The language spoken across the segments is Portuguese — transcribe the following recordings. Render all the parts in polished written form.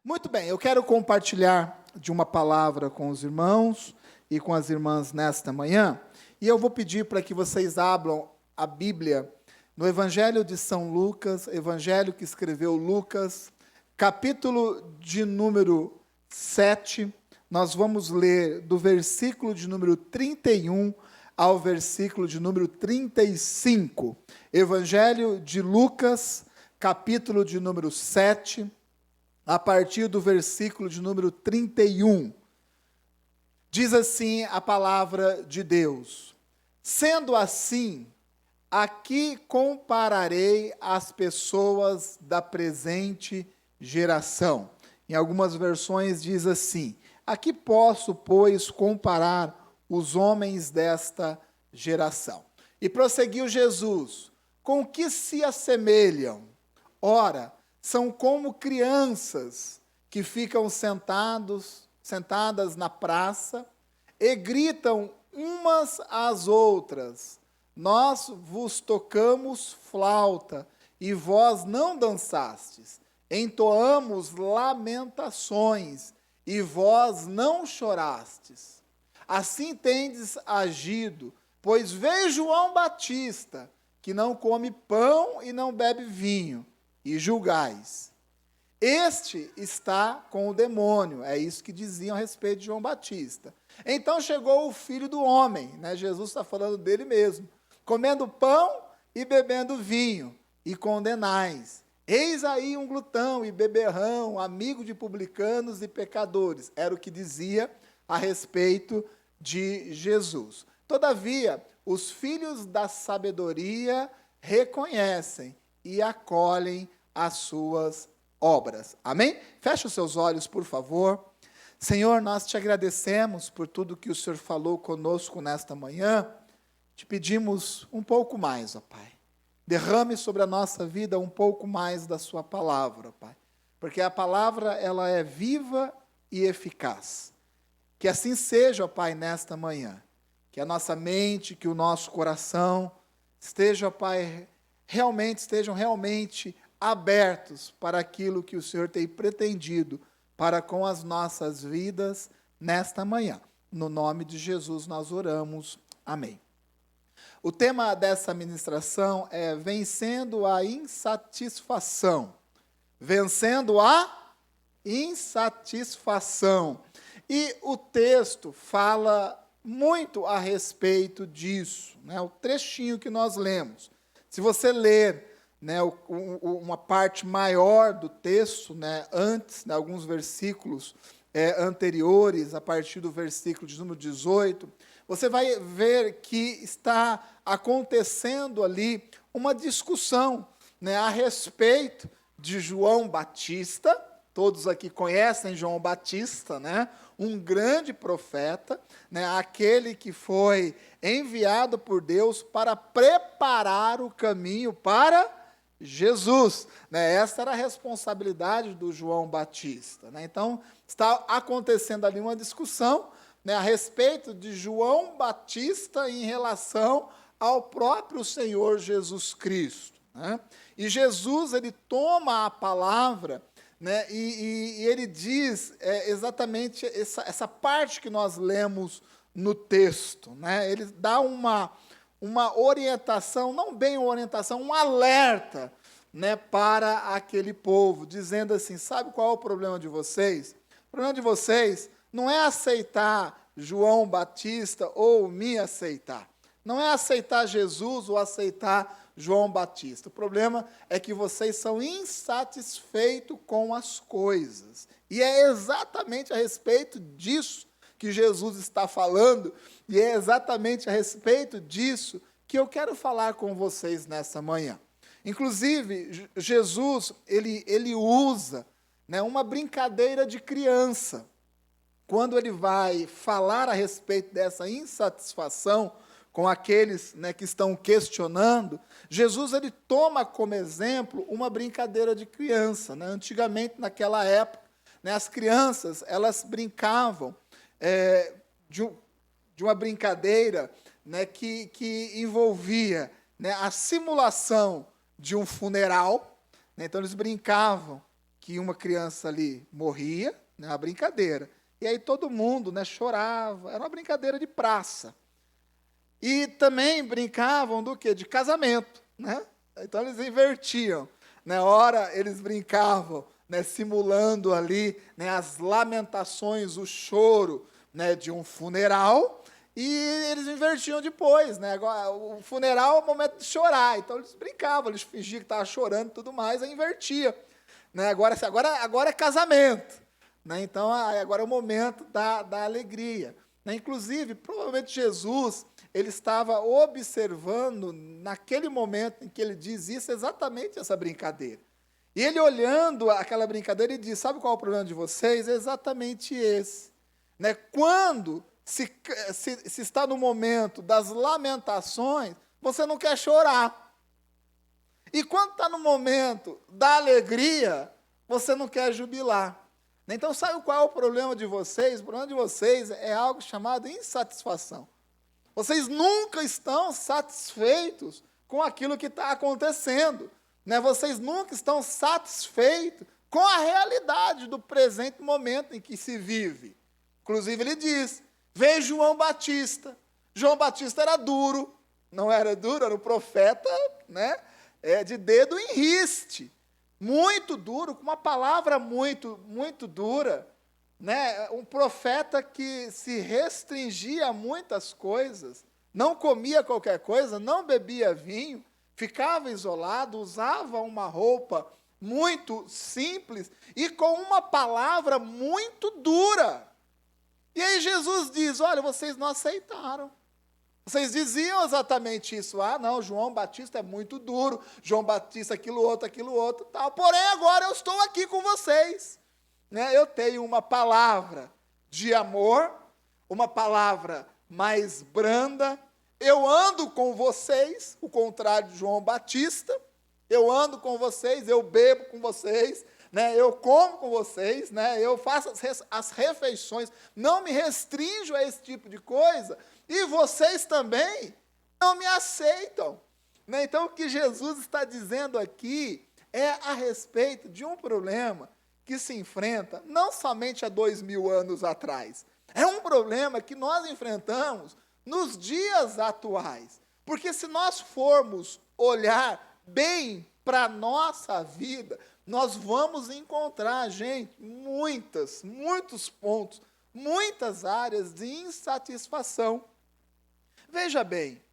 Muito bem, eu quero compartilhar de uma palavra com os irmãos e com as irmãs nesta manhã, e eu vou pedir para que vocês abram a Bíblia no Evangelho de São Lucas, Evangelho que escreveu Lucas, capítulo de número 7, nós vamos ler do versículo de número 31 ao versículo de número 35. Evangelho de Lucas, capítulo de número 7, a partir do versículo de número 31. Diz assim a palavra de Deus: sendo assim, aqui compararei as pessoas da presente geração. Em algumas versões diz assim: aqui posso, pois, comparar os homens desta geração. E prosseguiu Jesus: com que se assemelham? Ora, são como crianças que ficam sentadas na praça e gritam umas às outras: nós vos tocamos flauta e vós não dançastes, entoamos lamentações e vós não chorastes. Assim tendes agido, pois veio João Batista, que não come pão e não bebe vinho, e julgais. Este está com o demônio, é isso que diziam a respeito de João Batista. Então chegou o Filho do Homem, né? Jesus está falando dele mesmo, comendo pão e bebendo vinho, e condenais. Eis aí um glutão e beberrão, amigo de publicanos e pecadores. Era o que dizia a respeito de Jesus. Todavia, os filhos da sabedoria reconhecem e acolhem as suas obras. Amém? Feche os seus olhos, por favor. Senhor, nós te agradecemos por tudo que o Senhor falou conosco nesta manhã. Te pedimos um pouco mais, ó Pai. Derrame sobre a nossa vida um pouco mais da sua palavra, ó Pai. Porque a palavra, ela é viva e eficaz. Que assim seja, ó Pai, nesta manhã. Que a nossa mente, que o nosso coração estejam realmente abertos para aquilo que o Senhor tem pretendido para com as nossas vidas nesta manhã. No nome de Jesus nós oramos. Amém. O tema dessa ministração é vencendo a insatisfação. Vencendo a insatisfação. E o texto fala muito a respeito disso, né? O trechinho que nós lemos. Se você ler, né, uma parte maior do texto, né, antes, né, alguns versículos anteriores, a partir do versículo de número 18, você vai ver que está acontecendo ali uma discussão, né, a respeito de João Batista. Todos aqui conhecem João Batista, né? Um grande profeta, né? Aquele que foi enviado por Deus para preparar o caminho para Jesus. Né? Essa era a responsabilidade do João Batista. Né? Então, está acontecendo ali uma discussão, né, a respeito de João Batista em relação ao próprio Senhor Jesus Cristo. Né? E Jesus, ele toma a palavra, né, e ele diz exatamente essa parte que nós lemos no texto. Né? Ele dá uma orientação, não bem uma orientação, um alerta, né, para aquele povo, dizendo assim: sabe qual é o problema de vocês? O problema de vocês não é aceitar João Batista ou me aceitar. Não é aceitar Jesus ou aceitar João Batista. O problema é que vocês são insatisfeitos com as coisas. E é exatamente a respeito disso que Jesus está falando, e é exatamente a respeito disso que eu quero falar com vocês nessa manhã. Inclusive, Jesus, ele usa, né, uma brincadeira de criança. Quando ele vai falar a respeito dessa insatisfação com aqueles, né, que estão questionando, Jesus, ele toma como exemplo uma brincadeira de criança. Né? Antigamente, naquela época, né, as crianças, elas brincavam de uma brincadeira, né, que envolvia, né, a simulação de um funeral. Né? Então, eles brincavam que uma criança ali morria, né, uma brincadeira. E aí todo mundo, né, chorava, era uma brincadeira de praça. E também brincavam do quê? De casamento, né? Então eles invertiam. Na hora eles brincavam, né, simulando ali, né, as lamentações, o choro, né, de um funeral, e eles invertiam depois, né? Agora, o funeral é o momento de chorar, então eles brincavam, eles fingiam que estavam chorando e tudo mais, aí invertia. Né? Agora é casamento. Né? Então, agora é o momento da alegria. Né? Inclusive, provavelmente Jesus, ele estava observando, naquele momento em que ele diz isso, exatamente essa brincadeira. E ele olhando aquela brincadeira, ele diz, sabe qual é o problema de vocês? É exatamente esse. Né? Quando se está no momento das lamentações, você não quer chorar. E quando está no momento da alegria, você não quer jubilar. Então, sabe qual é o problema de vocês? O problema de vocês é algo chamado insatisfação. Vocês nunca estão satisfeitos com aquilo que está acontecendo. Né? Vocês nunca estão satisfeitos com a realidade do presente momento em que se vive. Inclusive, ele diz, veio João Batista. João Batista era duro. Não era duro, era um profeta, né? De dedo em riste. Muito duro, com uma palavra muito, muito dura. Né? Um profeta que se restringia a muitas coisas, não comia qualquer coisa, não bebia vinho, ficava isolado, usava uma roupa muito simples e com uma palavra muito dura. E aí Jesus diz, olha, vocês não aceitaram. Vocês diziam exatamente isso. Ah, não, João Batista é muito duro, João Batista aquilo outro, tal. Porém, agora eu estou aqui com vocês. Né? Eu tenho uma palavra de amor, uma palavra mais branda. Eu ando com vocês, o contrário de João Batista. Eu ando com vocês, eu bebo com vocês, né? Eu como com vocês, né? Eu faço as refeições, não me restringo a esse tipo de coisa. E vocês também não me aceitam. Né? Então, o que Jesus está dizendo aqui é a respeito de um problema que se enfrenta não somente há 2000 anos atrás. É um problema que nós enfrentamos nos dias atuais. Porque se nós formos olhar bem para a nossa vida, nós vamos encontrar, gente, muitos pontos, muitas áreas de insatisfação. Veja bem,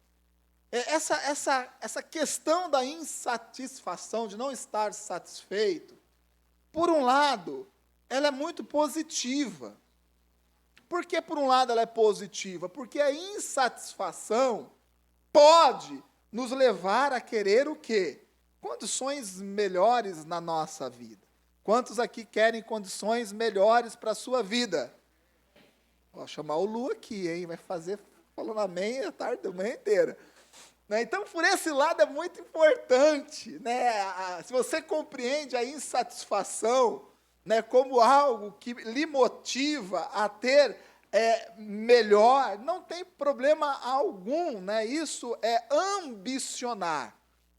essa questão da insatisfação, de não estar satisfeito, por um lado, ela é muito positiva. Por que, por um lado, ela é positiva? Porque a insatisfação pode nos levar a querer o quê? Condições melhores na nossa vida. Quantos aqui querem condições melhores para a sua vida? Vou chamar o Lu aqui, hein? Vai fazer falando amém a tarde, a manhã inteira. Né? Então, por esse lado, é muito importante. Né? Se você compreende a insatisfação, né, como algo que lhe motiva a ter melhor, não tem problema algum. Né? Isso é ambicionar.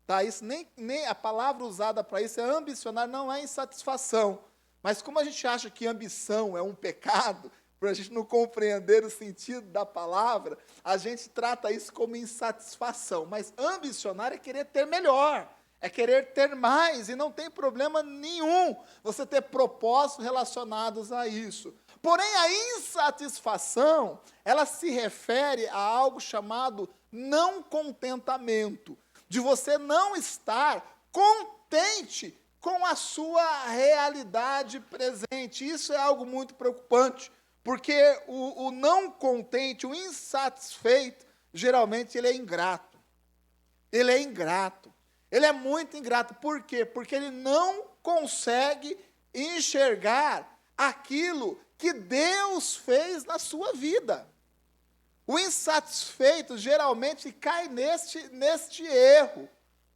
Tá? Isso nem a palavra usada para isso é ambicionar, não é insatisfação. Mas como a gente acha que ambição é um pecado, para a gente não compreender o sentido da palavra, a gente trata isso como insatisfação. Mas ambicionar é querer ter melhor, é querer ter mais, e não tem problema nenhum você ter propósitos relacionados a isso. Porém, a insatisfação, ela se refere a algo chamado não contentamento, de você não estar contente com a sua realidade presente. Isso é algo muito preocupante, porque o não contente, o insatisfeito, geralmente ele é ingrato. Ele é ingrato. Ele é muito ingrato. Por quê? Porque ele não consegue enxergar aquilo que Deus fez na sua vida. O insatisfeito geralmente cai neste erro.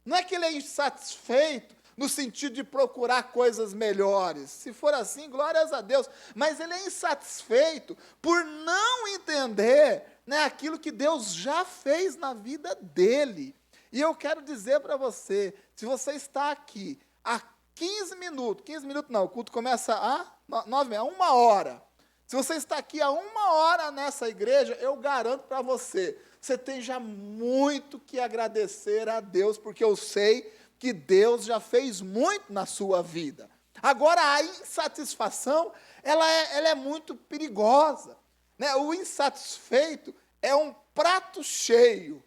Não é que ele é insatisfeito no sentido de procurar coisas melhores. Se for assim, glórias a Deus. Mas ele é insatisfeito por não entender, né, aquilo que Deus já fez na vida dele. E eu quero dizer para você, se você está aqui há 15 minutos. 15 minutos não, o culto começa a 9h30, 1 hora. Se você está aqui há 1 hora nessa igreja, eu garanto para você, você tem já muito que agradecer a Deus, porque eu sei que Deus já fez muito na sua vida. Agora, a insatisfação, ela é muito perigosa, né? O insatisfeito é um prato cheio,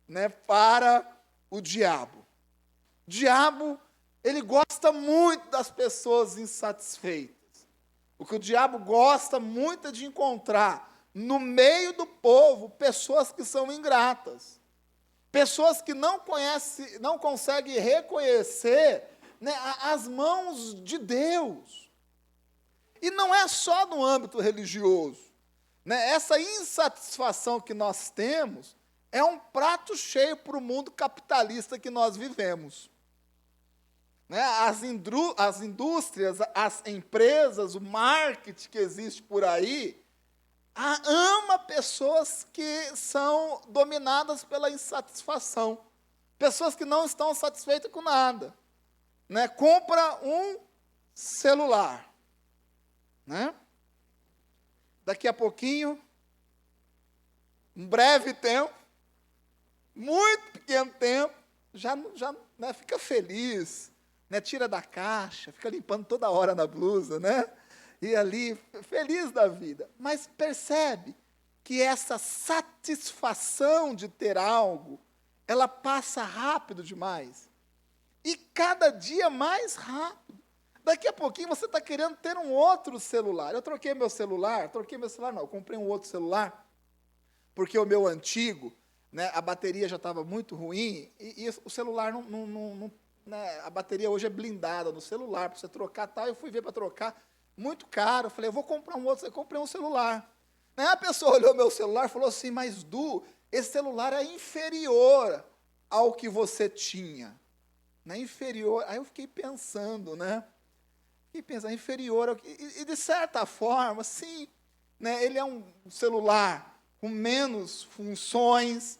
né, para o diabo. O diabo, ele gosta muito das pessoas insatisfeitas. O que o diabo gosta muito é de encontrar no meio do povo pessoas que são ingratas. Pessoas que não conseguem reconhecer, né, as mãos de Deus. E não é só no âmbito religioso, né? Essa insatisfação que nós temos é um prato cheio para o mundo capitalista que nós vivemos. Né? As indústrias, as empresas, o marketing que existe por aí, ama pessoas que são dominadas pela insatisfação. Pessoas que não estão satisfeitas com nada. Né? Compra um celular. Né? Daqui a pouquinho, um breve tempo, muito pequeno tempo, já né, fica feliz, né, tira da caixa, fica limpando toda hora na blusa, né? E ali, feliz da vida. Mas percebe que essa satisfação de ter algo, ela passa rápido demais. E cada dia mais rápido. Daqui a pouquinho você está querendo ter um outro celular. Eu troquei meu celular não, eu comprei um outro celular, porque o meu antigo, né, a bateria já estava muito ruim, e o celular não né, a bateria hoje é blindada no celular, para você trocar tal. Eu fui ver para trocar, muito caro. Eu falei, eu vou comprar um outro. Eu comprei um celular. Né, a pessoa olhou meu celular e falou assim, mas Du, esse celular é inferior ao que você tinha. Né, inferior. Aí eu fiquei pensando, né? Inferior ao que... E de certa forma, sim, né, ele é um celular com menos funções,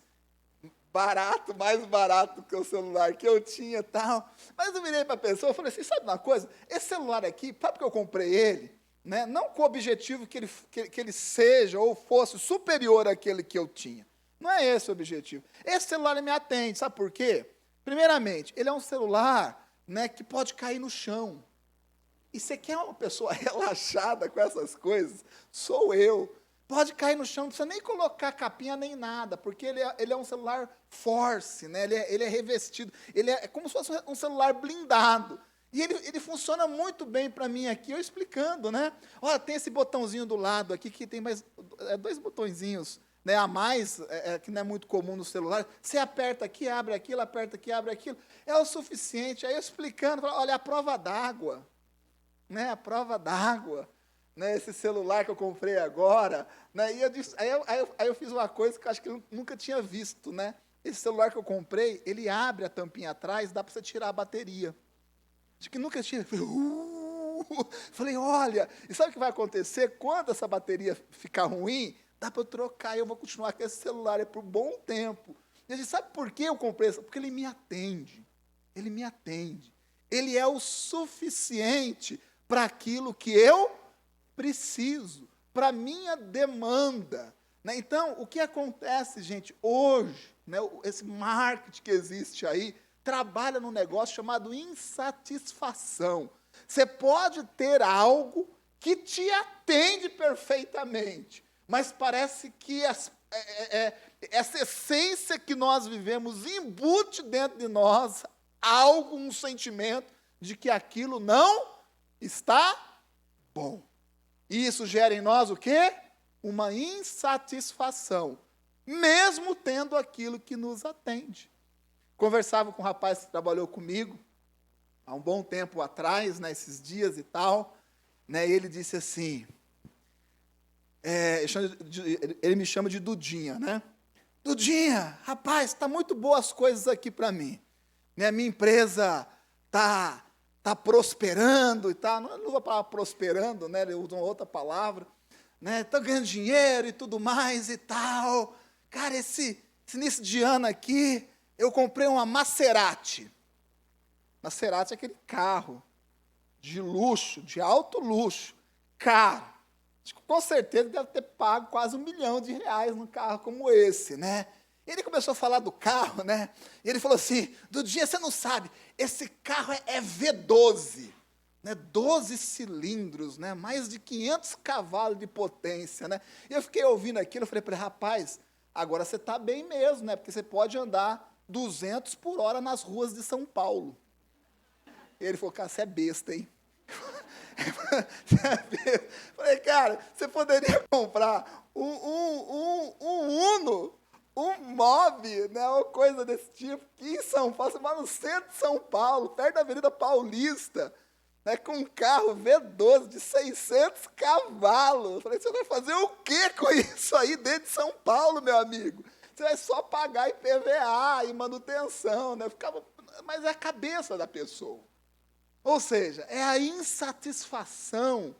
barato, mais barato do que o celular que eu tinha e tal. Mas eu virei para a pessoa e falei assim, sabe uma coisa? Esse celular aqui, sabe porque eu comprei ele? Né, não com o objetivo que ele seja ou fosse superior àquele que eu tinha. Não é esse o objetivo. Esse celular ele me atende, sabe por quê? Primeiramente, ele é um celular, né, que pode cair no chão. E você quer uma pessoa relaxada com essas coisas? Sou eu. Pode cair no chão, não precisa nem colocar capinha nem nada, porque ele é um celular force, né? Ele é revestido, ele é como se fosse um celular blindado. E ele funciona muito bem para mim aqui, eu explicando, né? Olha, tem esse botãozinho do lado aqui, que tem mais 2 botõezinhos, né, a mais, que não é muito comum no celular. Você aperta aqui, abre aquilo, aperta aqui, abre aquilo. É o suficiente. Aí eu explicando, olha, a prova d'água. Né, a prova d'água, né, esse celular que eu comprei agora, né, e aí eu fiz uma coisa que eu acho que eu nunca tinha visto, né, esse celular que eu comprei, ele abre a tampinha atrás, dá para você tirar a bateria, acho que nunca tinha, falei, olha, e sabe o que vai acontecer, quando essa bateria ficar ruim, dá para eu trocar, e eu vou continuar com esse celular, por um bom tempo. E eu disse, sabe por que eu comprei isso? Porque ele me atende, ele é o suficiente para aquilo que eu preciso, para a minha demanda. Né? Então, o que acontece, gente, hoje, né, esse marketing que existe aí, trabalha num negócio chamado insatisfação. Você pode ter algo que te atende perfeitamente, mas parece que essa essência que nós vivemos embute dentro de nós algo, um sentimento de que aquilo não está bom. E isso gera em nós o quê? Uma insatisfação, mesmo tendo aquilo que nos atende. Conversava com um rapaz que trabalhou comigo há um bom tempo atrás, né, esses dias e tal, né, e ele disse assim, ele me chama de Dudinha, né? Dudinha, rapaz, está muito boas as coisas aqui para mim. Né, minha empresa está prosperando e tal, não vou falar prosperando, né, ele usa uma outra palavra, né, está ganhando dinheiro e tudo mais e tal. Cara, esse início de ano aqui, eu comprei uma Maserati. Maserati é aquele carro, de luxo, de alto luxo, caro. Com certeza deve ter pago quase R$ 1.000.000 num carro como esse, né? Ele começou a falar do carro, né? E ele falou assim, do dia, você não sabe, esse carro é V12, né? 12 cilindros, né? Mais de 500 cavalos de potência, né? E eu fiquei ouvindo aquilo, eu falei para ele, rapaz, agora você está bem mesmo, né? Porque você pode andar 200 por hora nas ruas de São Paulo. E ele falou, cara, você é besta, hein? Falei, cara, você poderia comprar um Uno, um Mobi, né, uma coisa desse tipo, que em São Paulo, você mora no centro de São Paulo, perto da Avenida Paulista, né, com um carro V12 de 600 cavalos. Eu falei, você vai fazer o quê com isso aí dentro de São Paulo, meu amigo? Você vai só pagar IPVA e manutenção, né? Mas é a cabeça da pessoa. Ou seja, é a insatisfação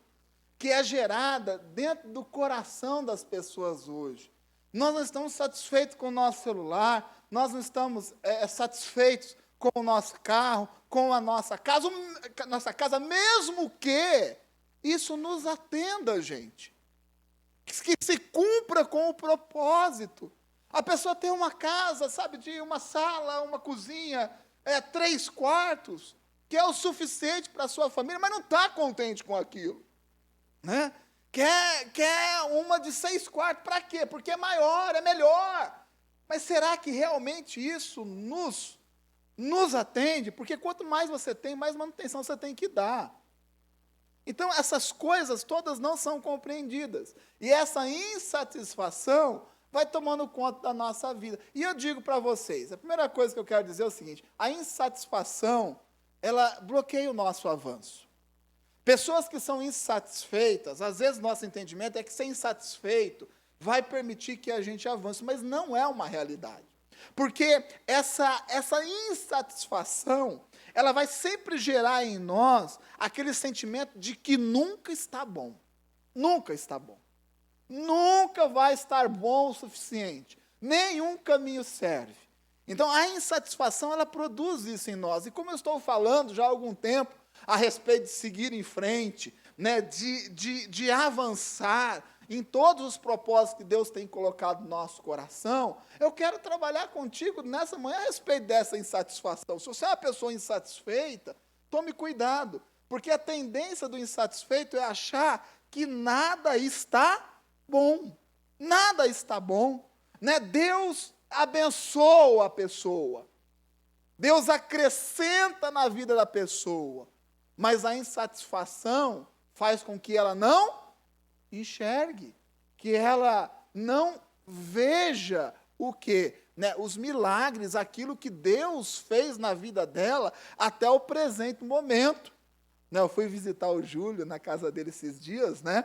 que é gerada dentro do coração das pessoas hoje. Nós não estamos satisfeitos com o nosso celular, nós não estamos satisfeitos com o nosso carro, com a nossa casa, mesmo que isso nos atenda, gente. Que se cumpra com o propósito. A pessoa tem uma casa, sabe, de uma sala, uma cozinha, 3 quartos, que é o suficiente para a sua família, mas não está contente com aquilo. Né? Quer uma de 6 quartos, para quê? Porque é maior, é melhor. Mas será que realmente isso nos atende? Porque quanto mais você tem, mais manutenção você tem que dar. Então, essas coisas todas não são compreendidas. E essa insatisfação vai tomando conta da nossa vida. E eu digo para vocês, a primeira coisa que eu quero dizer é o seguinte, a insatisfação, ela bloqueia o nosso avanço. Pessoas que são insatisfeitas, às vezes nosso entendimento é que ser insatisfeito vai permitir que a gente avance, mas não é uma realidade. Porque essa insatisfação, ela vai sempre gerar em nós aquele sentimento de que nunca está bom. Nunca está bom. Nunca vai estar bom o suficiente. Nenhum caminho serve. Então, a insatisfação, ela produz isso em nós. E como eu estou falando já há algum tempo a respeito de seguir em frente, né, de avançar em todos os propósitos que Deus tem colocado no nosso coração, eu quero trabalhar contigo nessa manhã a respeito dessa insatisfação. Se você é uma pessoa insatisfeita, tome cuidado, porque a tendência do insatisfeito é achar que nada está bom. Nada está bom. Né? Deus abençoa a pessoa. Deus acrescenta na vida da pessoa. Mas a insatisfação faz com que ela não enxergue, que ela não veja o quê? Né? Os milagres, aquilo que Deus fez na vida dela até o presente momento. Né? Eu fui visitar o Júlio na casa dele esses dias, né?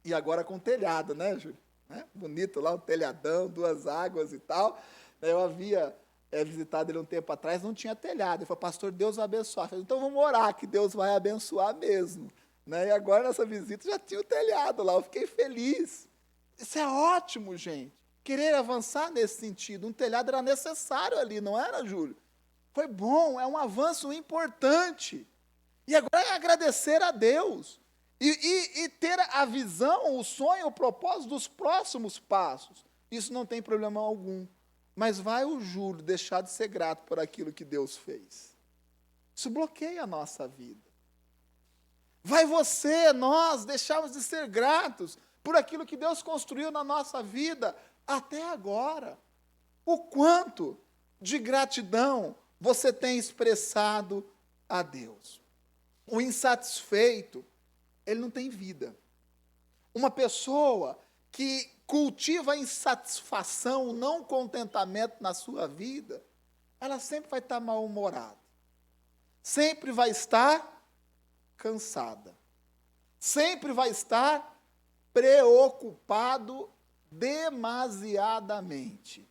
E agora com telhado, né, Júlio? Né? Bonito lá, um telhadão, 2 águas e tal. Eu havia visitado ele um tempo atrás, não tinha telhado. Ele falou, pastor, Deus vai abençoar. Eu falei, então vamos orar, que Deus vai abençoar mesmo. Né? E agora, nessa visita, já tinha o telhado lá, eu fiquei feliz. Isso é ótimo, gente. Querer avançar nesse sentido. Um telhado era necessário ali, não era, Júlio? Foi bom, é um avanço importante. E agora é agradecer a Deus. E ter a visão, o sonho, o propósito dos próximos passos. Isso não tem problema algum. Mas vai o Júlio deixar de ser grato por aquilo que Deus fez. Isso bloqueia a nossa vida. Vai você, nós, deixarmos de ser gratos por aquilo que Deus construiu na nossa vida até agora. O quanto de gratidão você tem expressado a Deus. O insatisfeito, ele não tem vida. Uma pessoa que cultiva a insatisfação, o não contentamento na sua vida, ela sempre vai estar mal-humorada. Sempre vai estar cansada. Sempre vai estar preocupado demasiadamente.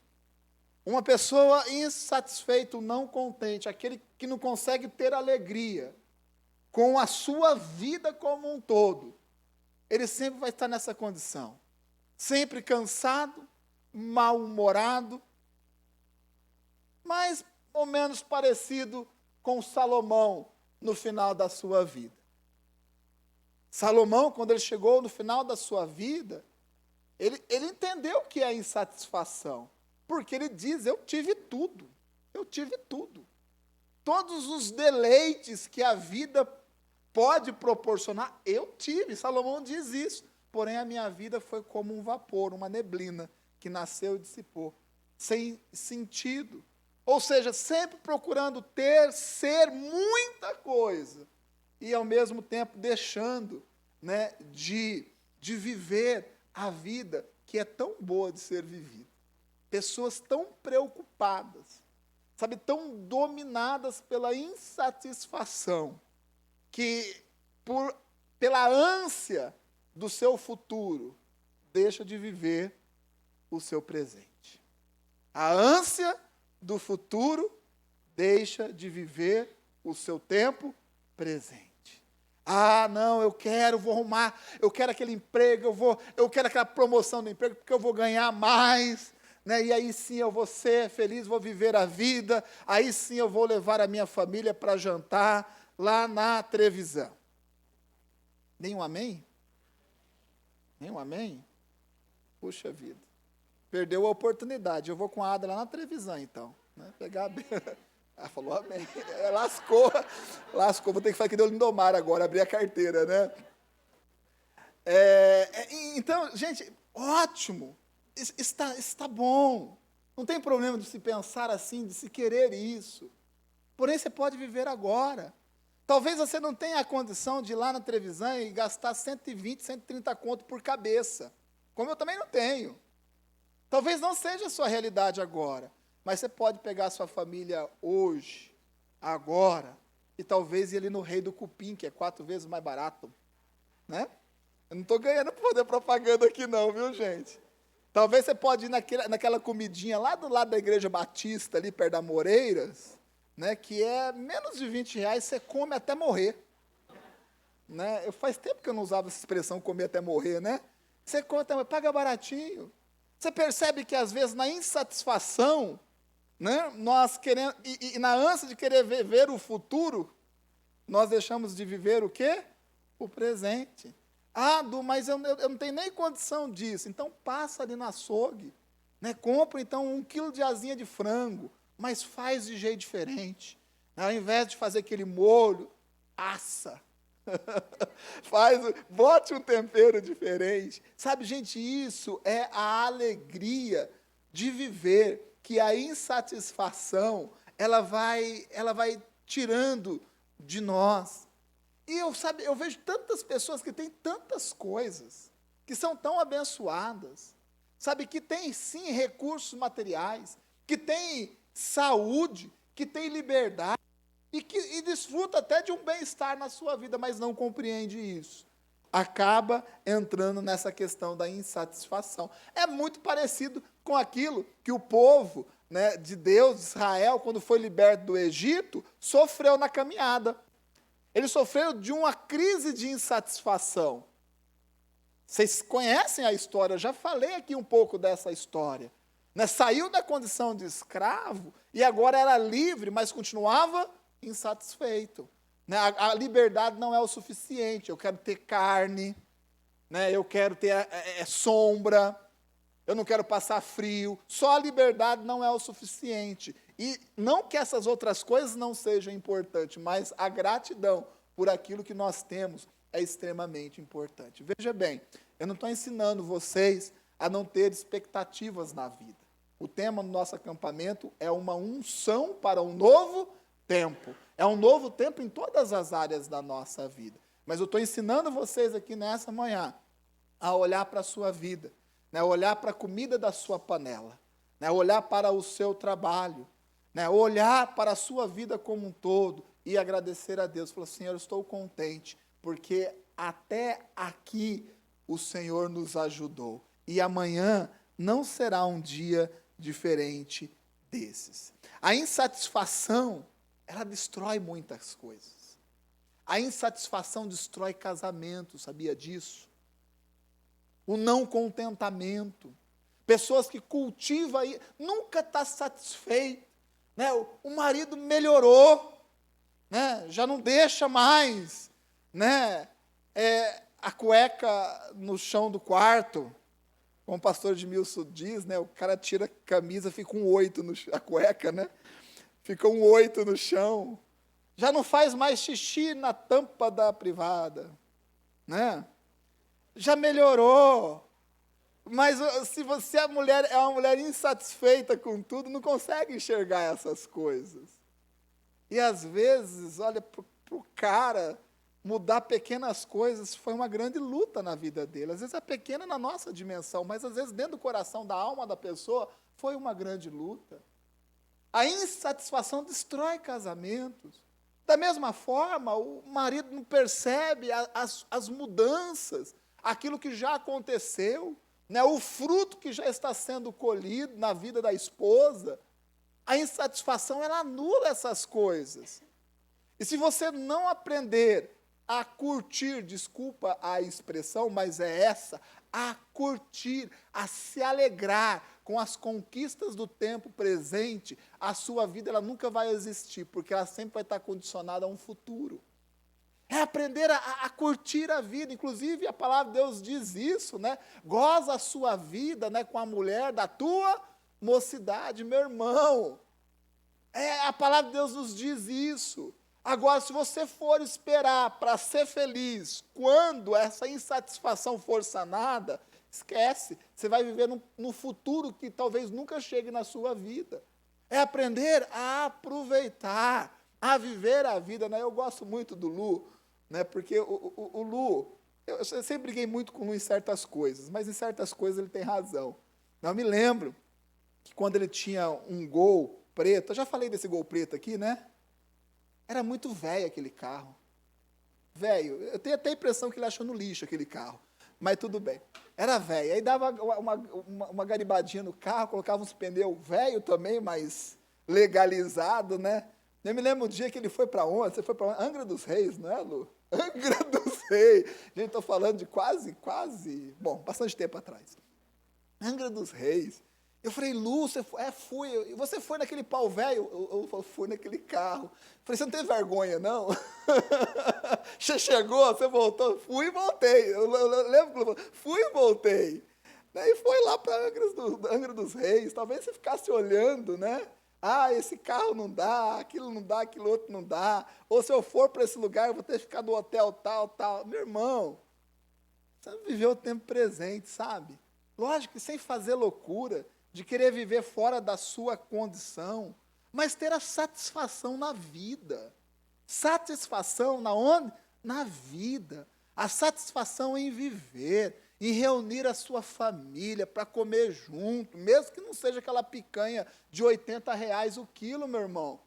Uma pessoa insatisfeita, não contente, aquele que não consegue ter alegria com a sua vida como um todo, ele sempre vai estar nessa condição. Sempre cansado, mal-humorado, mais ou menos parecido com Salomão no final da sua vida. Salomão, quando ele chegou no final da sua vida, ele entendeu o que é insatisfação. Porque ele diz, eu tive tudo. Eu tive tudo. Todos os deleites que a vida pode proporcionar, eu tive. Salomão diz isso. Porém, a minha vida foi como um vapor, uma neblina, que nasceu e dissipou. Sem sentido. Ou seja, sempre procurando ser muita coisa. E, ao mesmo tempo, deixando, né, de viver a vida que é tão boa de ser vivida. Pessoas tão preocupadas, sabe, tão dominadas pela insatisfação, que pela ânsia do seu futuro, deixa de viver o seu presente. A ânsia do futuro deixa de viver o seu tempo presente. Ah, não, vou arrumar, eu quero aquele emprego, eu quero aquela promoção do emprego, porque eu vou ganhar mais, né? E aí sim eu vou ser feliz, vou viver a vida, aí sim eu vou levar a minha família para jantar lá na Trevisan. Nenhum amém? Nenhum amém? Puxa vida. Perdeu a oportunidade. Eu vou com a Ada lá na Trevisan, então. Né? Pegar a... Ela falou amém. Lascou. Vou ter que falar que deu Lindomar agora, abrir a carteira, né? Então, gente, ótimo. Está bom. Não tem problema de se pensar assim, de se querer isso. Porém, você pode viver agora. Talvez você não tenha a condição de ir lá na Trevisan e gastar 120, 130 conto por cabeça. Como eu também não tenho. Talvez não seja a sua realidade agora. Mas você pode pegar a sua família hoje, agora, e talvez ir ali no Rei do Cupim, que é 4 vezes mais barato. Né? Eu não estou ganhando para fazer propaganda aqui não, viu, gente? Talvez você pode ir naquela comidinha lá do lado da Igreja Batista, ali perto da Moreiras, né, que é menos de R$20, você come até morrer. Né? Faz tempo que eu não usava essa expressão comer até morrer, né? Você come até morrer, paga baratinho. Você percebe que, às vezes, na insatisfação, né, nós queremos, e na ânsia de querer ver o futuro, nós deixamos de viver o quê? O presente. Ah, mas eu não tenho nem condição disso. Então, passa ali no açougue, né, compra, então, 1 quilo de asinha de frango, mas faz de jeito diferente. Ao invés de fazer aquele molho, assa. Bote um tempero diferente. Sabe, gente, isso é a alegria de viver, que a insatisfação, ela vai tirando de nós. E eu vejo tantas pessoas que têm tantas coisas, que são tão abençoadas, sabe, que têm sim recursos materiais, que têm saúde, que têm liberdade, e desfruta até de um bem-estar na sua vida, mas não compreende isso. Acaba entrando nessa questão da insatisfação. É muito parecido com aquilo que o povo, né, de Deus, de Israel, quando foi liberto do Egito, sofreu na caminhada. Eles sofreram de uma crise de insatisfação. Vocês conhecem a história, eu já falei aqui um pouco dessa história. Né? Saiu da condição de escravo e agora era livre, mas continuava insatisfeito. Né? A liberdade não é o suficiente. Eu quero ter carne, né? Eu quero ter sombra, eu não quero passar frio. Só a liberdade não é o suficiente. E não que essas outras coisas não sejam importantes, mas a gratidão por aquilo que nós temos é extremamente importante. Veja bem, eu não estou ensinando vocês a não ter expectativas na vida. O tema do nosso acampamento é uma unção para um novo tempo. É um novo tempo em todas as áreas da nossa vida. Mas eu estou ensinando vocês aqui nessa manhã a olhar para a sua vida, né? Olhar para a comida da sua panela, né? Olhar para o seu trabalho, né? Olhar para a sua vida como um todo e agradecer a Deus. Falar, Senhor, eu estou contente, porque até aqui o Senhor nos ajudou. E amanhã não será um dia diferente desses. A insatisfação, ela destrói muitas coisas. A insatisfação destrói casamento, sabia disso? O não contentamento. Pessoas que cultivam aí, nunca está satisfeito. Né? O marido melhorou, né? Já não deixa mais, né? A cueca no chão do quarto, como o pastor Edmilson diz, né? O cara tira a camisa, fica um 8 no chão, a cueca, né? Fica um 8 no chão. Já não faz mais xixi na tampa da privada, né? Já melhorou. Mas se você é uma mulher insatisfeita com tudo, não consegue enxergar essas coisas. E às vezes, olha, para o cara mudar pequenas coisas foi uma grande luta na vida dele. Às vezes é pequena na nossa dimensão, mas às vezes dentro do coração, da alma da pessoa, foi uma grande luta. A insatisfação destrói casamentos. Da mesma forma, o marido não percebe as mudanças, aquilo que já aconteceu, né, o fruto que já está sendo colhido na vida da esposa. A insatisfação, ela anula essas coisas. E se você não aprender a curtir, desculpa a expressão, mas é essa, a curtir, a se alegrar com as conquistas do tempo presente, a sua vida ela nunca vai existir, porque ela sempre vai estar condicionada a um futuro. É aprender a curtir a vida, inclusive a palavra de Deus diz isso, né? Goza a sua vida, né, com a mulher da tua mocidade, meu irmão. A palavra de Deus nos diz isso. Agora, se você for esperar para ser feliz, quando essa insatisfação for sanada, esquece, você vai viver num futuro que talvez nunca chegue na sua vida. É aprender a aproveitar, a viver a vida, né? Eu gosto muito do Lu, né? Porque o Lu, eu sempre briguei muito com o Lu em certas coisas, mas em certas coisas ele tem razão. Eu me lembro que quando ele tinha um Gol preto, eu já falei desse Gol preto aqui, né? Era muito velho aquele carro. Velho, eu tenho até a impressão que ele achou no lixo aquele carro. Mas tudo bem. Era velho. Aí dava uma garibadinha no carro, colocava uns pneus velho também, mas legalizado, né? Eu me lembro um dia que ele foi para onde? Você foi para Angra dos Reis, não é, Lu? Angra dos Reis. Gente, estou falando de quase, bastante tempo atrás. Angra dos Reis. Eu falei, Lu, você foi? Fui. Você foi naquele pau velho? Eu fui naquele carro. Eu falei, você não tem vergonha, não? Você chegou, você voltou? Fui e voltei. Eu lembro que eu falei, fui e voltei. Daí foi lá para Angra dos Reis. Talvez você ficasse olhando, né? Ah, esse carro não dá, aquilo outro não dá. Ou se eu for para esse lugar, eu vou ter que ficar no hotel tal. Meu irmão, você viveu o tempo presente, sabe? Lógico que sem fazer loucura, de querer viver fora da sua condição, mas ter a satisfação na vida. Satisfação na onde? Na vida. A satisfação em viver, em reunir a sua família para comer junto, mesmo que não seja aquela picanha de R$ 80 o quilo, meu irmão.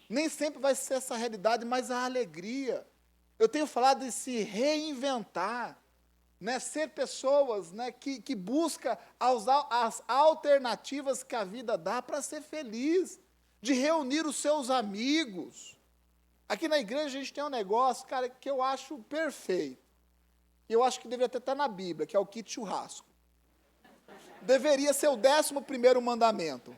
Nem sempre vai ser essa realidade, mas a alegria. Eu tenho falado de se reinventar, né, ser pessoas, né, que buscam as alternativas que a vida dá para ser feliz, de reunir os seus amigos. Aqui na igreja a gente tem um negócio, cara, que eu acho perfeito. E eu acho que deveria até estar na Bíblia, que é o kit churrasco. Deveria ser o 11º mandamento.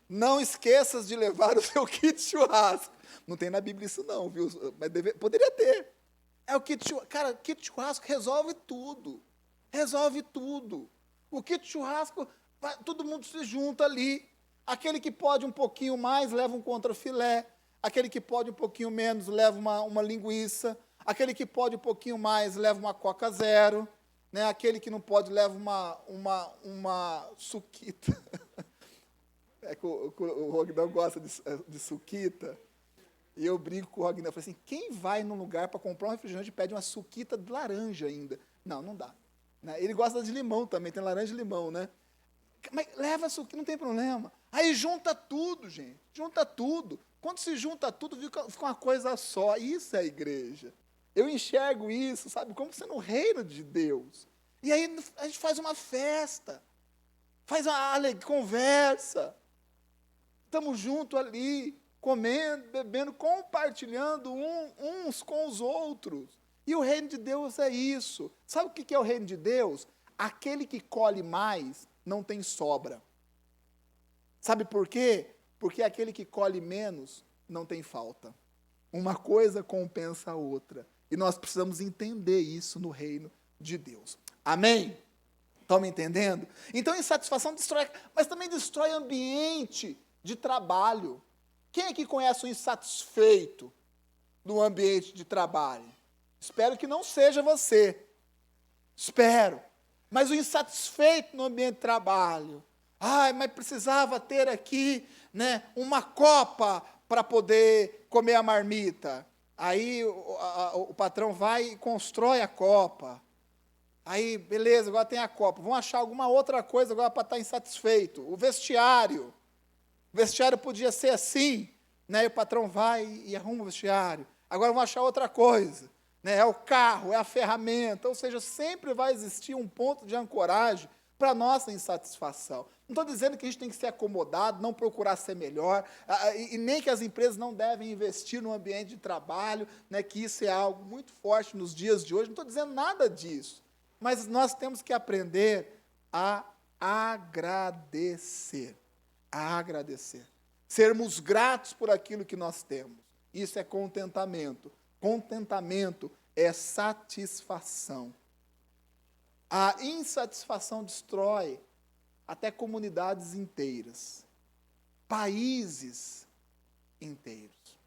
Não esqueças de levar o seu kit churrasco. Não tem na Bíblia isso não, viu? Mas poderia ter. É o kit churrasco. Cara, kit churrasco resolve tudo. Resolve tudo. O kit churrasco, todo mundo se junta ali. Aquele que pode um pouquinho mais, leva um contrafilé. Aquele que pode um pouquinho menos, leva uma linguiça. Aquele que pode um pouquinho mais, leva uma Coca Zero. Né? Aquele que não pode, leva uma suquita. É que o Rognão gosta de suquita. E eu brinco com o Rognão, eu falei assim, quem vai num lugar para comprar um refrigerante e pede uma suquita de laranja ainda? Não dá. Né? Ele gosta de limão também, tem laranja e limão, né? Mas leva suquita, não tem problema. Aí junta tudo, gente, junta tudo. Quando se junta tudo, fica uma coisa só. Isso é a igreja. Eu enxergo isso, sabe, como sendo o reino de Deus. E aí a gente faz uma festa, faz uma conversa. Estamos juntos ali, comendo, bebendo, compartilhando uns com os outros. E o reino de Deus é isso. Sabe o que é o reino de Deus? Aquele que colhe mais não tem sobra. Sabe por quê? Porque aquele que colhe menos não tem falta. Uma coisa compensa a outra. E nós precisamos entender isso no reino de Deus. Amém? Estão me entendendo? Então, insatisfação destrói, mas também destrói ambiente de trabalho. Quem aqui conhece um insatisfeito no ambiente de trabalho? Espero que não seja você. Espero. Mas o insatisfeito no ambiente de trabalho. Ai, mas precisava ter aqui, né, uma copa para poder comer a marmita. Aí o patrão vai e constrói a copa. Aí, beleza, agora tem a copa. Vamos achar alguma outra coisa agora para estar insatisfeito. O vestiário. O vestiário podia ser assim, né? E o patrão vai e arruma o vestiário. Agora vamos achar outra coisa. Né? É o carro, é a ferramenta. Ou seja, sempre vai existir um ponto de ancoragem para a nossa insatisfação. Não estou dizendo que a gente tem que ser acomodado, não procurar ser melhor, e nem que as empresas não devem investir no ambiente de trabalho, né, que isso é algo muito forte nos dias de hoje. Não estou dizendo nada disso. Mas nós temos que aprender a agradecer. A agradecer. Sermos gratos por aquilo que nós temos. Isso é contentamento. Contentamento é satisfação. A insatisfação destrói até comunidades inteiras, países inteiros.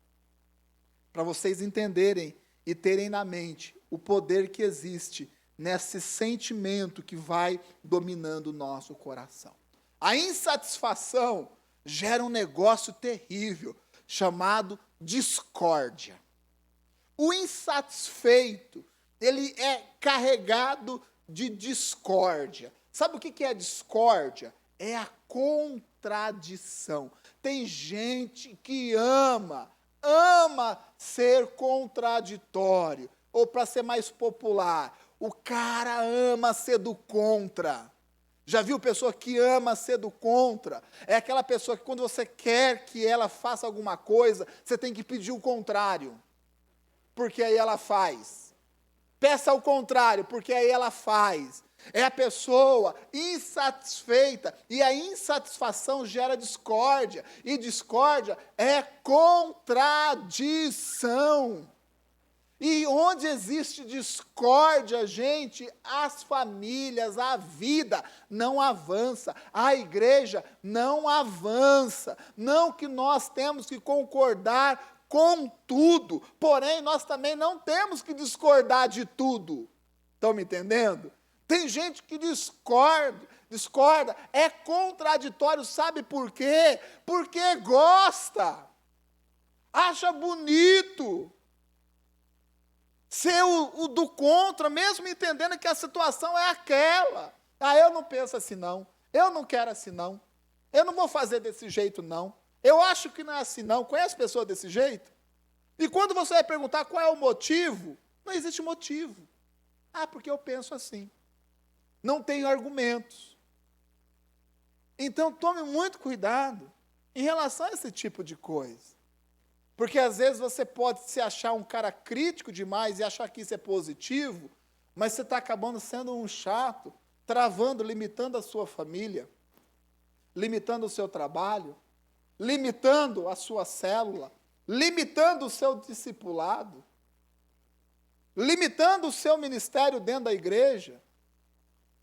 Para vocês entenderem e terem na mente o poder que existe nesse sentimento que vai dominando o nosso coração. A insatisfação gera um negócio terrível chamado discórdia. O insatisfeito, ele é carregado de discórdia. Sabe o que é discórdia? É a contradição. Tem gente que ama ser contraditório. Ou, para ser mais popular, o cara ama ser do contra. Já viu pessoa que ama ser do contra? É aquela pessoa que quando você quer que ela faça alguma coisa, você tem que pedir o contrário, porque aí ela faz. Peça o contrário, porque aí ela faz. É a pessoa insatisfeita, e a insatisfação gera discórdia, e discórdia é contradição. E onde existe discórdia, gente, as famílias, a vida não avança, a igreja não avança. Não que nós temos que concordar com tudo, porém nós também não temos que discordar de tudo. Estão me entendendo? Tem gente que discorda, é contraditório, sabe por quê? Porque gosta, acha bonito ser o do contra, mesmo entendendo que a situação é aquela. Ah, eu não penso assim não, eu não quero assim não, eu não vou fazer desse jeito não, eu acho que não é assim não. Conhece pessoa desse jeito? E quando você vai perguntar qual é o motivo, não existe motivo. Ah, porque eu penso assim. Não tenho argumentos. Então, tome muito cuidado em relação a esse tipo de coisa. Porque, às vezes, você pode se achar um cara crítico demais e achar que isso é positivo, mas você está acabando sendo um chato, travando, limitando a sua família, limitando o seu trabalho, limitando a sua célula, limitando o seu discipulado, limitando o seu ministério dentro da igreja.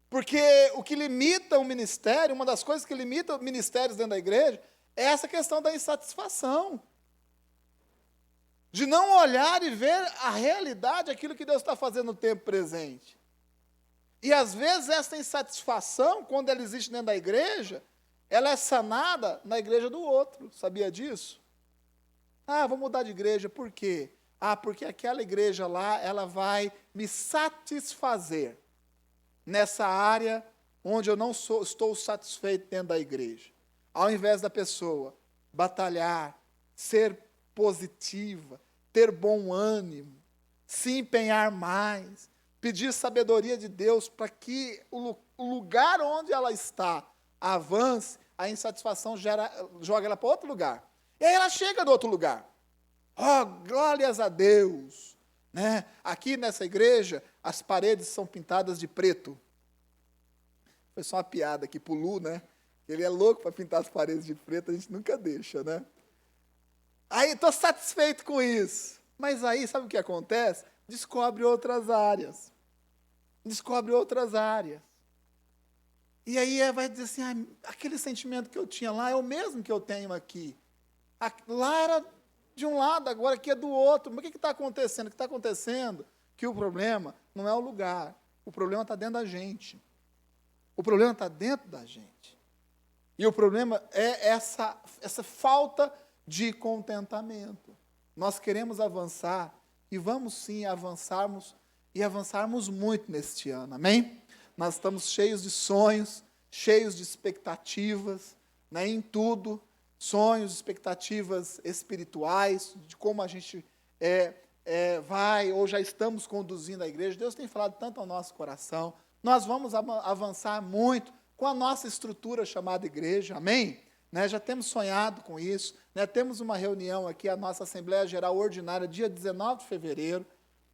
Porque o que limita o ministério, uma das coisas que limita ministérios dentro da igreja, é essa questão da insatisfação. De não olhar e ver a realidade, aquilo que Deus está fazendo no tempo presente. E às vezes essa insatisfação, quando ela existe dentro da igreja, ela é sanada na igreja do outro. Sabia disso? Ah, vou mudar de igreja, por quê? Ah, porque aquela igreja lá, ela vai me satisfazer nessa área onde eu não estou satisfeito dentro da igreja. Ao invés da pessoa batalhar, ser positiva, ter bom ânimo, se empenhar mais, pedir sabedoria de Deus para que o lugar onde ela está avance, a insatisfação joga ela para outro lugar. E aí ela chega do outro lugar. Oh, glórias a Deus! Né? Aqui nessa igreja, as paredes são pintadas de preto. Foi só uma piada aqui pro Lu, né? Ele é louco para pintar as paredes de preto, a gente nunca deixa, né? Aí, estou satisfeito com isso. Mas aí, sabe o que acontece? descobre outras áreas. Descobre outras áreas. E aí vai dizer assim, aquele sentimento que eu tinha lá é o mesmo que eu tenho aqui. Lá era de um lado, agora aqui é do outro. Mas o que está acontecendo? O que está acontecendo? Que o problema não é o lugar. O problema está dentro da gente. O problema está dentro da gente. E o problema é essa falta de contentamento. Nós queremos avançar, e vamos sim avançarmos, e avançarmos muito neste ano, amém? Nós estamos cheios de sonhos, cheios de expectativas, né, em tudo, sonhos, expectativas espirituais, de como a gente vai, ou já estamos conduzindo a igreja. Deus tem falado tanto ao nosso coração. Nós vamos avançar muito com a nossa estrutura chamada igreja, amém? Né, já temos sonhado com isso, né, temos uma reunião aqui, a nossa Assembleia Geral Ordinária, dia 19 de fevereiro,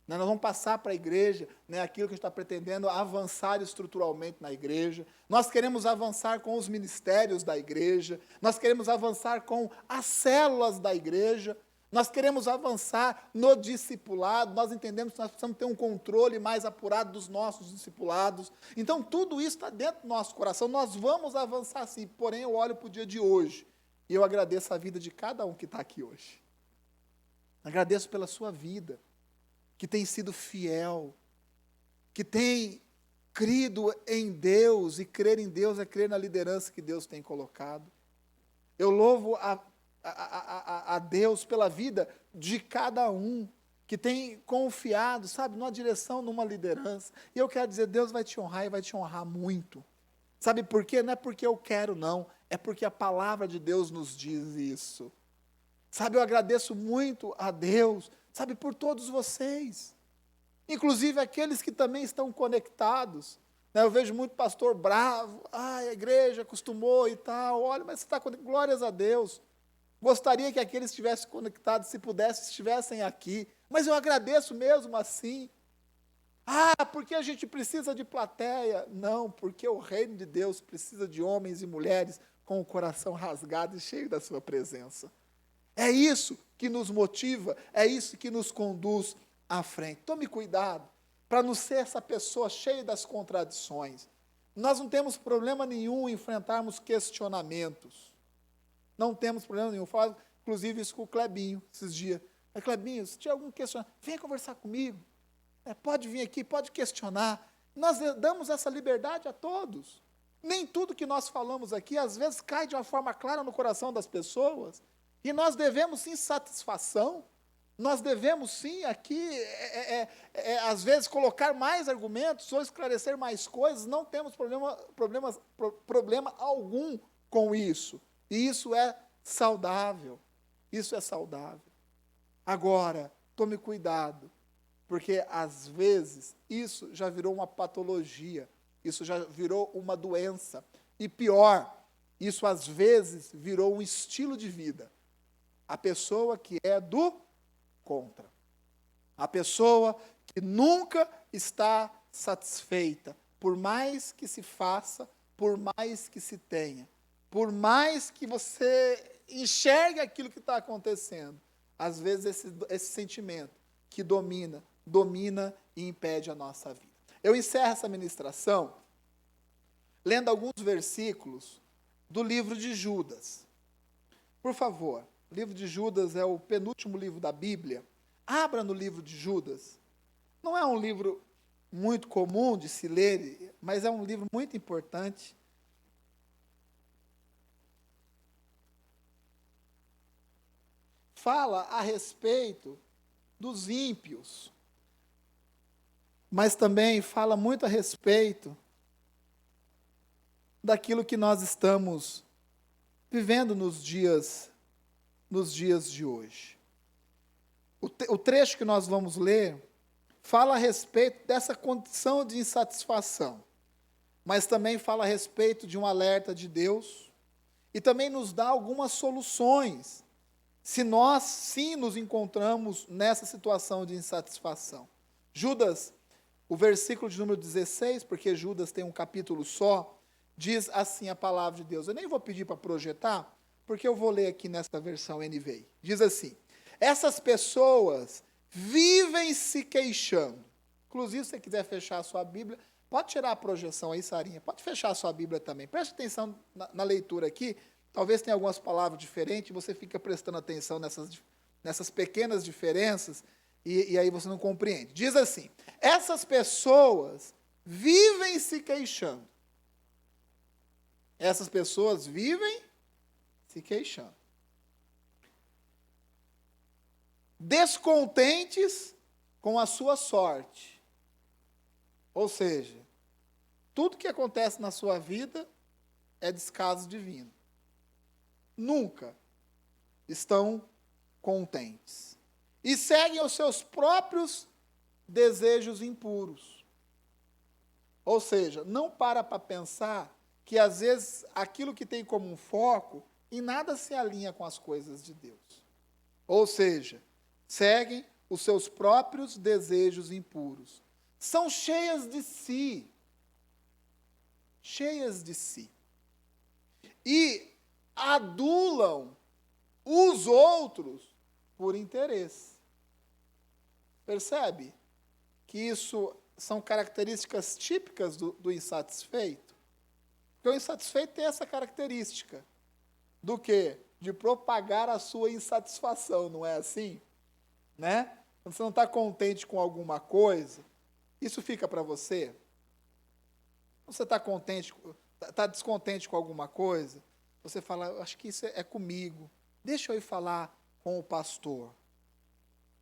né, nós vamos passar para a igreja, né, aquilo que a gente está pretendendo avançar estruturalmente na igreja. Nós queremos avançar com os ministérios da igreja, nós queremos avançar com as células da igreja, nós queremos avançar no discipulado, nós entendemos que nós precisamos ter um controle mais apurado dos nossos discipulados. Então, tudo isso está dentro do nosso coração, nós vamos avançar sim, porém eu olho para o dia de hoje, e eu agradeço a vida de cada um que está aqui hoje. Agradeço pela sua vida, que tem sido fiel, que tem crido em Deus, e crer em Deus é crer na liderança que Deus tem colocado. Eu louvo a Deus pela vida de cada um que tem confiado, sabe, numa direção, numa liderança. E eu quero dizer, Deus vai te honrar e vai te honrar muito. Sabe por quê? Não é porque eu quero, não. É porque a palavra de Deus nos diz isso. Sabe, eu agradeço muito a Deus, sabe, por todos vocês. Inclusive aqueles que também estão conectados. Né? Eu vejo muito pastor bravo. A igreja acostumou e tal. Olha, mas você está conectado. Glórias a Deus. Gostaria que aqueles estivessem conectados, se pudessem, estivessem aqui. Mas eu agradeço mesmo assim. Porque a gente precisa de plateia. Não, porque o reino de Deus precisa de homens e mulheres com o coração rasgado e cheio da sua presença. É isso que nos motiva, é isso que nos conduz à frente. Tome cuidado para não ser essa pessoa cheia das contradições. Nós não temos problema nenhum em enfrentarmos questionamentos. Não temos problema nenhum. Falo, inclusive, isso com o Clebinho, esses dias. Clebinho, se tiver algum questionamento, venha conversar comigo. Pode vir aqui, pode questionar. Nós damos essa liberdade a todos. Nem tudo que nós falamos aqui, às vezes, cai de uma forma clara no coração das pessoas. E nós devemos, sim, satisfação. Nós devemos, sim, aqui, às vezes, colocar mais argumentos ou esclarecer mais coisas. Não temos problema algum com isso. E isso é saudável. Isso é saudável. Agora, tome cuidado, porque, às vezes, isso já virou uma patologia. Isso já virou uma doença. E pior, isso, às vezes, virou um estilo de vida. A pessoa que é do contra. A pessoa que nunca está satisfeita, por mais que se faça, por mais que se tenha, por mais que você enxergue aquilo que está acontecendo, às vezes esse sentimento que domina e impede a nossa vida. Eu encerro essa ministração lendo alguns versículos do livro de Judas. Por favor. O livro de Judas é o penúltimo livro da Bíblia. Abra no livro de Judas. Não é um livro muito comum de se ler, mas é um livro muito importante. Fala a respeito dos ímpios, mas também fala muito a respeito daquilo que nós estamos vivendo nos dias de hoje. O trecho que nós vamos ler fala a respeito dessa condição de insatisfação, mas também fala a respeito de um alerta de Deus e também nos dá algumas soluções, se nós sim nos encontramos nessa situação de insatisfação. Judas, o versículo de número 16, porque Judas tem um capítulo só, diz assim a palavra de Deus. Eu nem vou pedir para projetar, porque eu vou ler aqui nessa versão NVI. Diz assim: essas pessoas vivem se queixando. Inclusive, se você quiser fechar a sua Bíblia, pode tirar a projeção aí, Sarinha, pode fechar a sua Bíblia também. Preste atenção na leitura aqui, talvez tenha algumas palavras diferentes, você fica prestando atenção nessas pequenas diferenças, e aí você não compreende. Diz assim, essas pessoas vivem se queixando. Essas pessoas vivem se queixando. Descontentes com a sua sorte. Ou seja, tudo que acontece na sua vida é descaso divino. Nunca estão contentes. E seguem os seus próprios desejos impuros. Ou seja, não para pensar que às vezes aquilo que tem como um foco em nada se alinha com as coisas de Deus. Ou seja, seguem os seus próprios desejos impuros. São cheias de si. Cheias de si. E adulam os outros por interesse. Percebe que isso são características típicas do insatisfeito? Porque o insatisfeito tem essa característica. Do quê? De propagar a sua insatisfação, não é assim? Né? Quando você não está contente com alguma coisa, isso fica para você? Quando você está descontente com alguma coisa, você fala, acho que isso é comigo. Deixa eu ir falar com o pastor.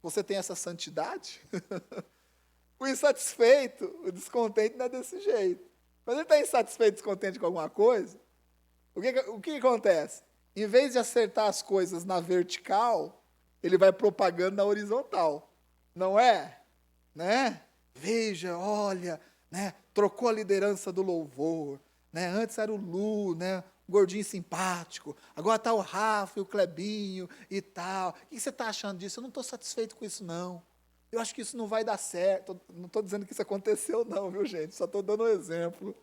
Você tem essa santidade? O insatisfeito, o descontente não é desse jeito. Quando ele está insatisfeito, descontente com alguma coisa, o que acontece? Em vez de acertar as coisas na vertical, ele vai propagando na horizontal. Não é? Né? Veja, olha, né? Trocou a liderança do louvor. Né? Antes era o Lu, né? O gordinho simpático. Agora está o Rafa e o Clebinho e tal. O que você está achando disso? Eu não estou satisfeito com isso, não. Eu acho que isso não vai dar certo. Não estou dizendo que isso aconteceu, não, viu, gente? Só estou dando um exemplo.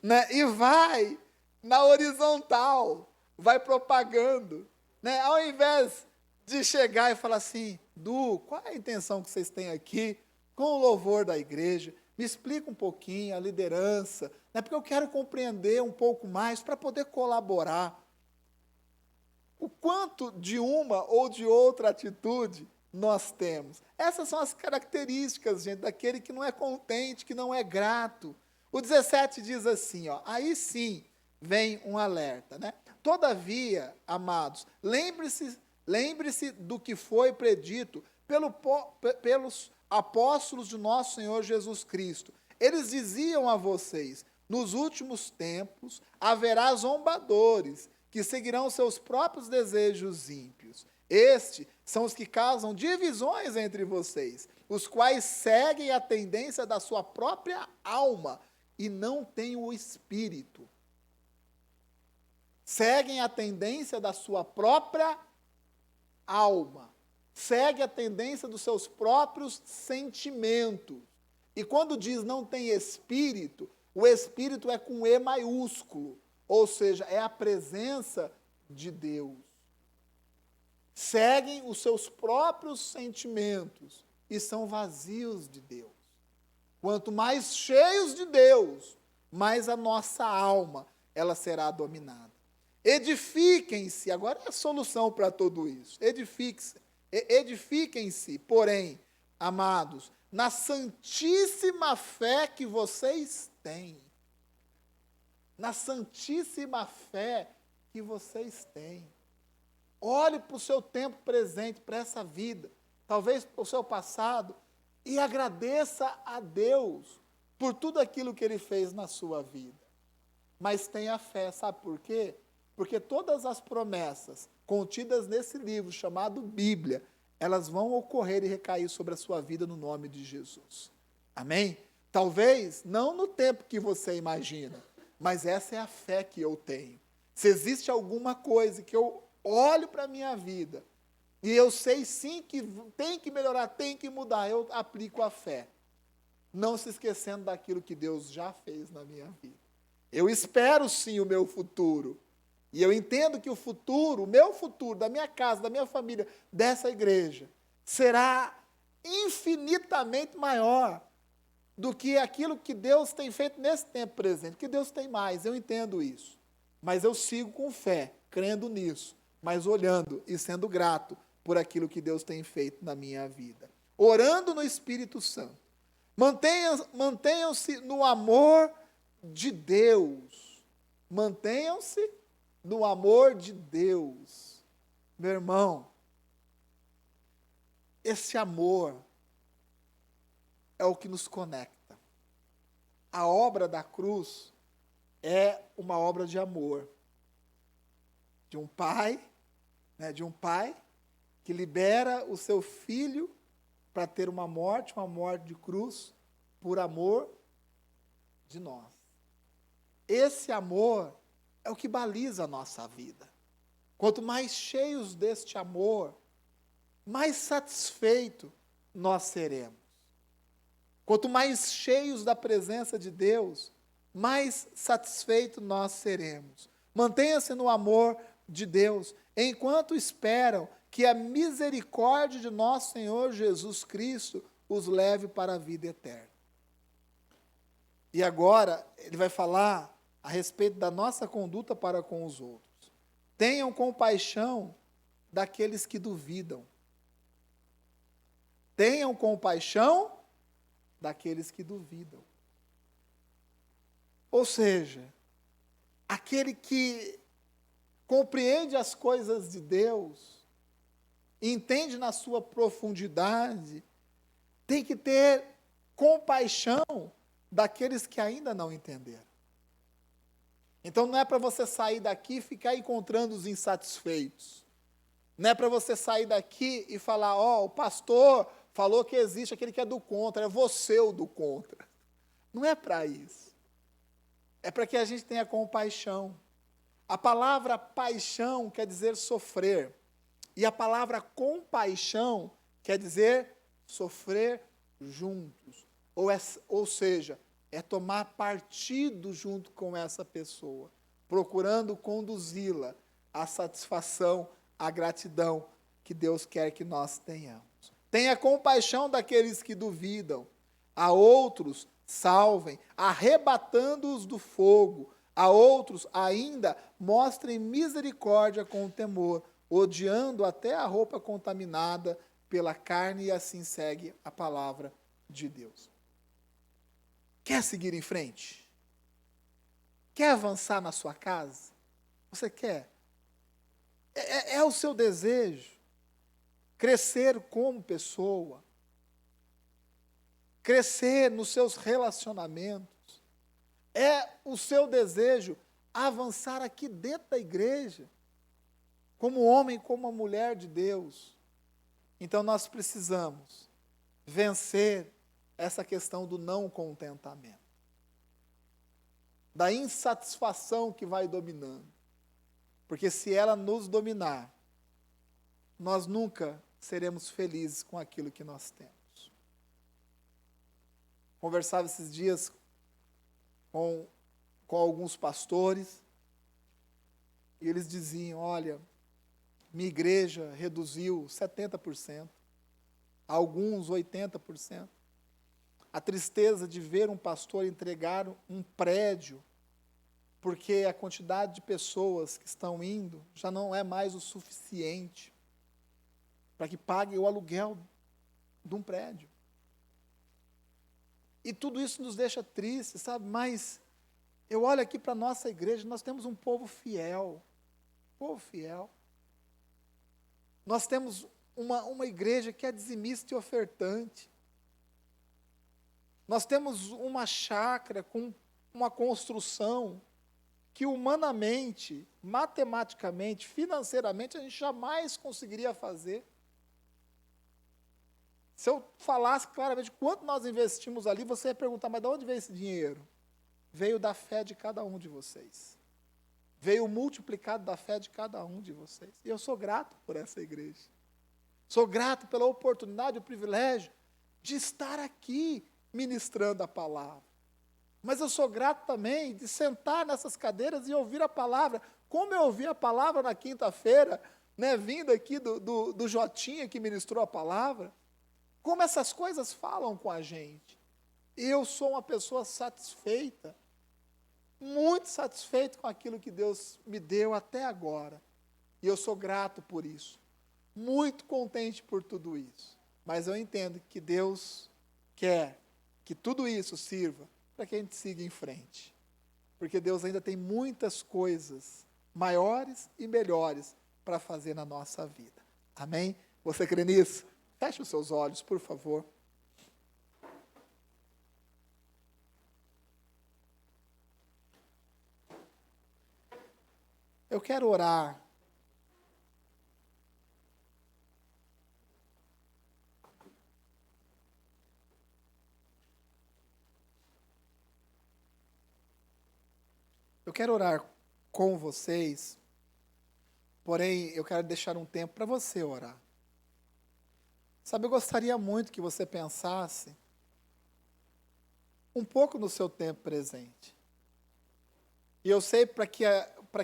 Né? E vai na horizontal, vai propagando. Né? Ao invés de chegar e falar assim, Du, qual é a intenção que vocês têm aqui com o louvor da igreja? Me explica um pouquinho a liderança, né? Porque eu quero compreender um pouco mais para poder colaborar. O quanto de uma ou de outra atitude nós temos. Essas são as características, gente, daquele que não é contente, que não é grato. O 17 diz assim, ó, aí sim vem um alerta, né? Todavia, amados, lembre-se do que foi predito pelos apóstolos de nosso Senhor Jesus Cristo. Eles diziam a vocês, nos últimos tempos haverá zombadores, que seguirão seus próprios desejos ímpios. Estes são os que causam divisões entre vocês, os quais seguem a tendência da sua própria alma e não têm o Espírito. Seguem a tendência da sua própria alma. Segue a tendência dos seus próprios sentimentos. E quando diz não tem Espírito, o Espírito é com E maiúsculo, ou seja, é a presença de Deus. Seguem os seus próprios sentimentos e são vazios de Deus. Quanto mais cheios de Deus, mais a nossa alma ela será dominada. Edifiquem-se, agora é a solução para tudo isso. Edifiquem-se, porém, amados, na santíssima fé que vocês têm. Na santíssima fé que vocês têm. Olhe para o seu tempo presente, para essa vida, talvez para o seu passado, e agradeça a Deus por tudo aquilo que Ele fez na sua vida. Mas tenha fé, sabe por quê? Porque todas as promessas contidas nesse livro chamado Bíblia, elas vão ocorrer e recair sobre a sua vida no nome de Jesus. Amém? Talvez não no tempo que você imagina, mas essa é a fé que eu tenho. Se existe alguma coisa que eu olho para a minha vida e eu sei sim que tem que melhorar, tem que mudar, eu aplico a fé. Não se esquecendo daquilo que Deus já fez na minha vida. Eu espero sim o meu futuro. E eu entendo que o futuro, o meu futuro, da minha casa, da minha família, dessa igreja, será infinitamente maior do que aquilo que Deus tem feito nesse tempo presente. Que Deus tem mais, eu entendo isso. Mas eu sigo com fé, crendo nisso, mas olhando e sendo grato por aquilo que Deus tem feito na minha vida. Orando no Espírito Santo. Mantenham-se no amor de Deus. Mantenham-se no amor de Deus. Meu irmão, esse amor é o que nos conecta. A obra da cruz é uma obra de amor. De um pai, de um pai que libera o seu filho para ter uma morte de cruz, por amor de nós. Esse amor é o que baliza a nossa vida. Quanto mais cheios deste amor, mais satisfeito nós seremos. Quanto mais cheios da presença de Deus, mais satisfeito nós seremos. Mantenha-se no amor de Deus, enquanto esperam que a misericórdia de nosso Senhor Jesus Cristo os leve para a vida eterna. E agora, ele vai falar a respeito da nossa conduta para com os outros. Tenham compaixão daqueles que duvidam. Tenham compaixão daqueles que duvidam. Ou seja, aquele que compreende as coisas de Deus, entende na sua profundidade, tem que ter compaixão daqueles que ainda não entenderam. Então não é para você sair daqui e ficar encontrando os insatisfeitos. Não é para você sair daqui e falar, o pastor falou que existe aquele que é do contra, é você o do contra. Não é para isso. É para que a gente tenha compaixão. A palavra paixão quer dizer sofrer. E a palavra compaixão quer dizer sofrer juntos. Ou seja, é tomar partido junto com essa pessoa, procurando conduzi-la à satisfação, à gratidão que Deus quer que nós tenhamos. Tenha compaixão daqueles que duvidam. A outros, salvem, arrebatando-os do fogo. A outros, ainda, mostrem misericórdia com o temor, odiando até a roupa contaminada pela carne, e assim segue a palavra de Deus. Quer seguir em frente? Quer avançar na sua casa? Você quer? É o seu desejo crescer como pessoa, crescer nos seus relacionamentos. É o seu desejo avançar aqui dentro da igreja, como homem, como mulher de Deus. Então nós precisamos vencer essa questão do não contentamento, da insatisfação que vai dominando. Porque se ela nos dominar, nós nunca seremos felizes com aquilo que nós temos. Conversava esses dias com alguns pastores, e eles diziam, olha, minha igreja reduziu 70%, alguns 80%. A tristeza de ver um pastor entregar um prédio, porque a quantidade de pessoas que estão indo já não é mais o suficiente para que pague o aluguel de um prédio. E tudo isso nos deixa tristes, sabe? Mas eu olho aqui para a nossa igreja, nós temos um povo fiel. Povo fiel. Nós temos uma igreja que é dizimista e ofertante. Nós temos uma chácara com uma construção que humanamente, matematicamente, financeiramente, a gente jamais conseguiria fazer. Se eu falasse claramente quanto nós investimos ali, você ia perguntar, mas de onde veio esse dinheiro? Veio da fé de cada um de vocês. Veio multiplicado da fé de cada um de vocês. E eu sou grato por essa igreja. Sou grato pela oportunidade, o privilégio de estar aqui ministrando a palavra. Mas eu sou grato também de sentar nessas cadeiras e ouvir a palavra, como eu ouvi a palavra na quinta-feira, vindo aqui do Jotinha que ministrou a palavra, Como essas coisas falam com a gente. Eu sou uma pessoa satisfeita, muito satisfeito com aquilo que Deus me deu até agora. E eu sou grato por isso. Muito contente por tudo isso. Mas eu entendo que Deus quer que tudo isso sirva para que a gente siga em frente. Porque Deus ainda tem muitas coisas maiores e melhores para fazer na nossa vida. Amém? Você crê nisso? Feche os seus olhos, por favor. Eu quero orar. Eu quero orar com vocês, porém, eu quero deixar um tempo para você orar. Sabe, eu gostaria muito que você pensasse um pouco no seu tempo presente. E eu sei, para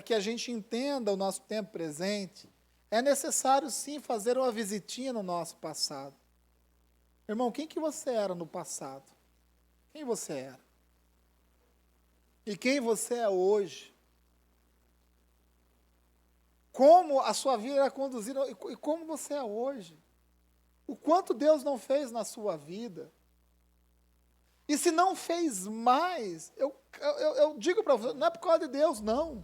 que a gente entenda o nosso tempo presente, é necessário sim fazer uma visitinha no nosso passado. Irmão, quem que você era no passado? Quem você era? E quem você é hoje? Como a sua vida era conduzida e como você é hoje? O quanto Deus não fez na sua vida? E se não fez mais, eu digo para você, não é por causa de Deus, não.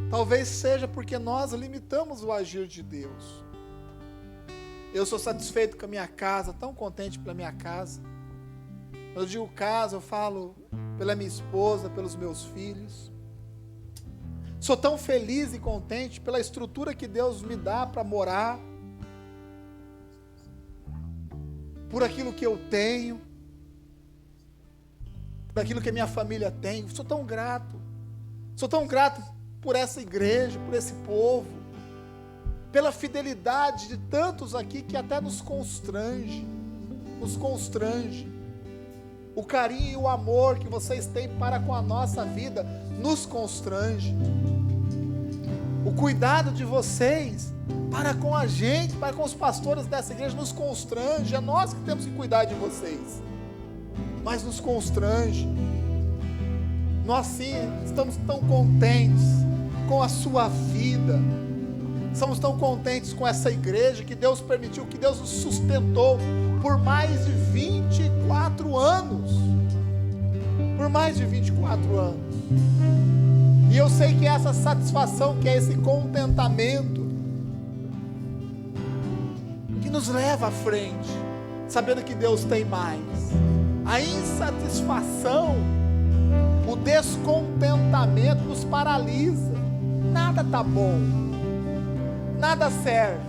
Talvez seja porque nós limitamos o agir de Deus. Eu sou satisfeito com a minha casa, tão contente pela minha casa. Quando eu digo casa, eu falo pela minha esposa, pelos meus filhos. Sou tão feliz e contente pela estrutura que Deus me dá para morar. Por aquilo que eu tenho. Por aquilo que a minha família tem. Sou tão grato. Sou tão grato por essa igreja, por esse povo. Pela fidelidade de tantos aqui que até nos constrange. Nos constrange. O carinho e o amor que vocês têm para com a nossa vida nos constrange. O cuidado de vocês para com a gente, para com os pastores dessa igreja nos constrange. É nós que temos que cuidar de vocês. Mas nos constrange. Nós sim estamos tão contentes com a sua vida. Estamos tão contentes com essa igreja que Deus permitiu, que Deus nos sustentou por mais de 24 anos. Por mais de 24 anos. E eu sei que essa satisfação, que é esse contentamento, que nos leva à frente, sabendo que Deus tem mais. A insatisfação, o descontentamento nos paralisa. Nada está bom. Nada serve.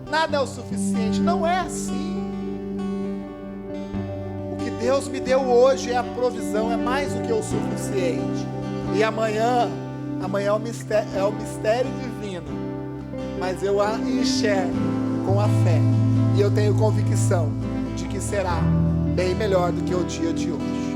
Nada é o suficiente. Não é assim. Deus me deu hoje é a provisão, é mais do que o suficiente. E amanhã é o mistério divino. Mas eu a enxergo com a fé. E eu tenho convicção de que será bem melhor do que o dia de hoje.